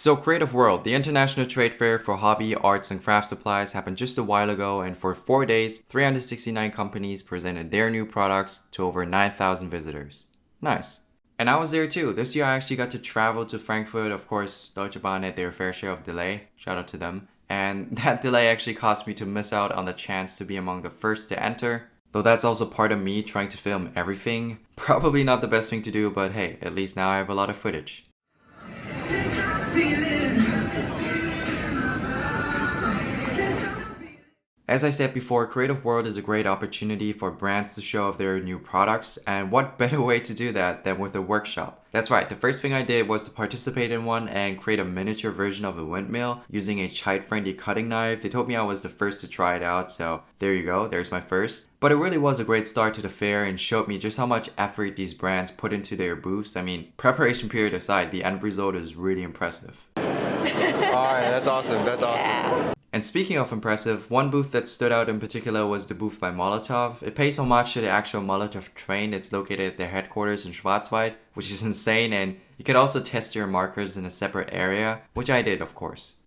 So Creative World, the international trade fair for hobby, arts, and craft supplies happened just a while ago, and for 4 days, 369 companies presented their new products to over 9,000 visitors. Nice. And I was there too. This year I actually got to travel to Frankfurt. Of course, Deutsche Bahn had their fair share of delay. Shout out to them. And that delay actually caused me to miss out on the chance to be among the first to enter. Though that's also part of me trying to film everything. Probably not the best thing to do, but hey, at least now I have a lot of footage. As I said before, Creative World is a great opportunity for brands to show off their new products, and what better way to do that than with a workshop? That's right, the first thing I did was to participate in one and create a miniature version of a windmill using a child-friendly cutting knife. They told me I was the first to try it out, so there you go, there's my first. But it really was a great start to the fair and showed me just how much effort these brands put into their booths. I mean, preparation period aside, the end result is really impressive. Alright, that's awesome, that's awesome. Yeah. And speaking of impressive, one booth that stood out in particular was the booth by Molotov. It pays homage to the actual Molotov train that's located at their headquarters in Schwarzwald, which is insane, and you could also test your markers in a separate area, which I did, of course.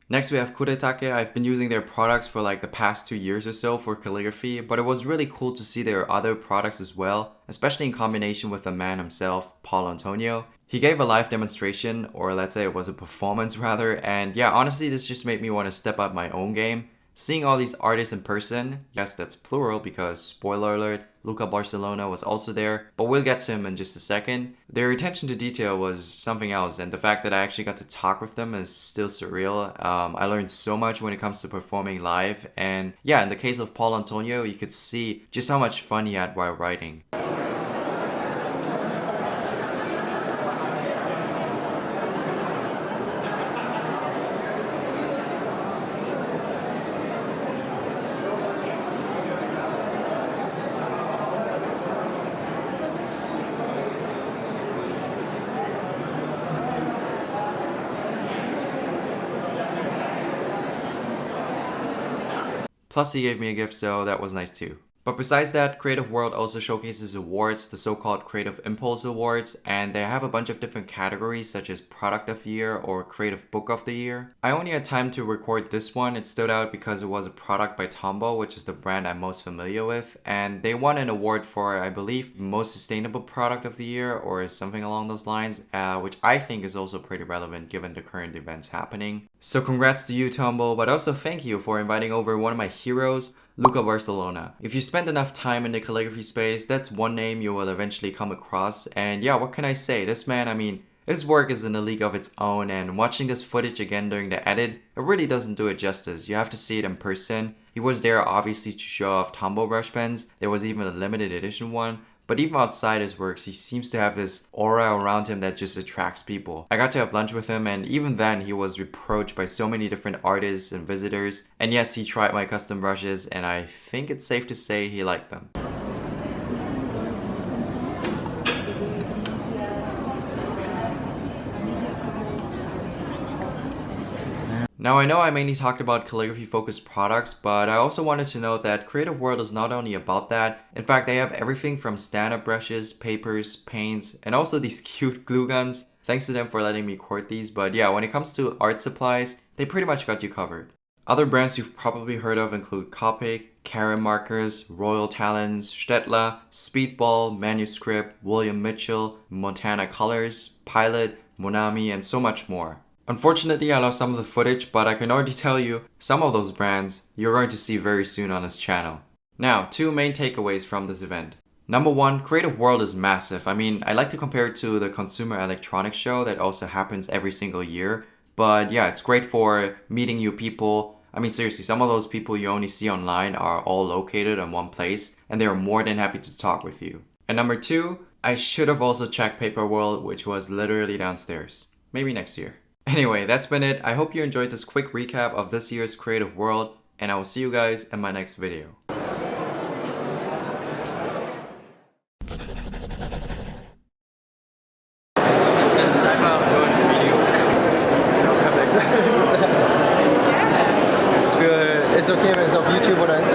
Next we have Kunaitake. I've been using their products for like the past 2 years or so for calligraphy, but it was really cool to see their other products as well, especially in combination with the man himself, Paul Antonio. He gave a live demonstration, or let's say it was a performance rather, and yeah, honestly this just made me want to step up my own game. Seeing all these artists in person, yes that's plural because, spoiler alert, Luca Barcelona was also there, but we'll get to him in just a second. Their attention to detail was something else, and the fact that I actually got to talk with them is still surreal. I learned so much when it comes to performing live, and yeah, in the case of Paul Antonio, you could see just how much fun he had while writing. Plus he gave me a gift, so that was nice too. But besides that, Creative World also showcases awards, the so-called Creative Impulse Awards, and they have a bunch of different categories such as Product of the Year or Creative Book of the Year. I only had time to record this one. It stood out because it was a product by Tombow, which is the brand I'm most familiar with, and they won an award for, I believe, Most Sustainable Product of the Year or something along those lines, which I think is also pretty relevant given the current events happening. So congrats to you, Tombow, but also thank you for inviting over one of my heroes, Luca Barcelona. If you spend enough time in the calligraphy space, that's one name you will eventually come across. And yeah, what can I say? This man, I mean, his work is in a league of its own, and watching this footage again during the edit, it really doesn't do it justice. You have to see it in person. He was there obviously to show off Tombow brush pens. There was even a limited edition one. But even outside his works, he seems to have this aura around him that just attracts people. I got to have lunch with him, and even then he was reproached by so many different artists and visitors. And yes, he tried my custom brushes, and I think it's safe to say he liked them. Now I know I mainly talked about calligraphy focused products, but I also wanted to note that Creative World is not only about that. In fact, they have everything from stand-up brushes, papers, paints, and also these cute glue guns. Thanks to them for letting me court these, but yeah, when it comes to art supplies, they pretty much got you covered. Other brands you've probably heard of include Copic, Caron Markers, Royal Talons, Stettler, Speedball, Manuscript, William Mitchell, Montana Colors, Pilot, Monami, and so much more. Unfortunately, I lost some of the footage, but I can already tell you, some of those brands you're going to see very soon on this channel. Now, 2 main takeaways from this event. Number 1, Creative World is massive. I mean, I like to compare it to the Consumer Electronics Show that also happens every single year. But yeah, it's great for meeting new people. I mean, seriously, some of those people you only see online are all located in one place, and they are more than happy to talk with you. And number 2, I should have also checked Paper World, which was literally downstairs. Maybe next year. Anyway, that's been it. I hope you enjoyed this quick recap of this year's Creative World, and I will see you guys in my next video. This is doing a video ist okay, wenn es auf YouTube oder Instagram